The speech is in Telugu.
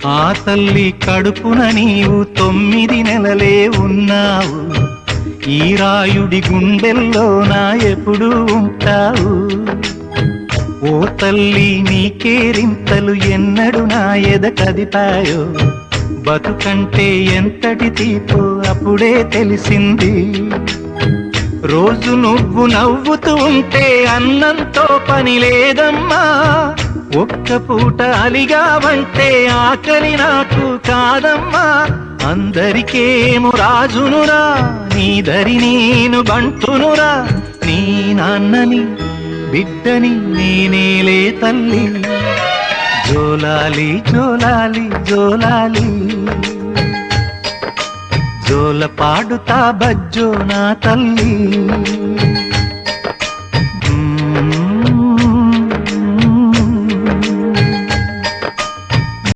ఆ తల్లి కడుపున నీవు 9 నెలలే ఉన్నావు. ఈ రాయుడి గుండెల్లోన ఎప్పుడు ఉంటావు. ఓ తల్లి నీ కేరింతలు ఎన్నడు నా ఎద కదిపాయో. బతుకంటే ఎంతటి తీపో అప్పుడే తెలిసింది. రోజు నువ్వు నవ్వుతూ ఉంటే అన్నంతో పని లేదమ్మా. ఒక్క పూట అలిగావంటే ఆకలి నాకు కాదమ్మా. అందరికేమో రాజునురా, నీ దరి నేను బంటునురా. నీ నాన్నని బిడ్డని నేనేలే తల్లి. జోలాలి జోలాలి జోలాలి, జోల పాడుతా బజ్జో నా తల్లి.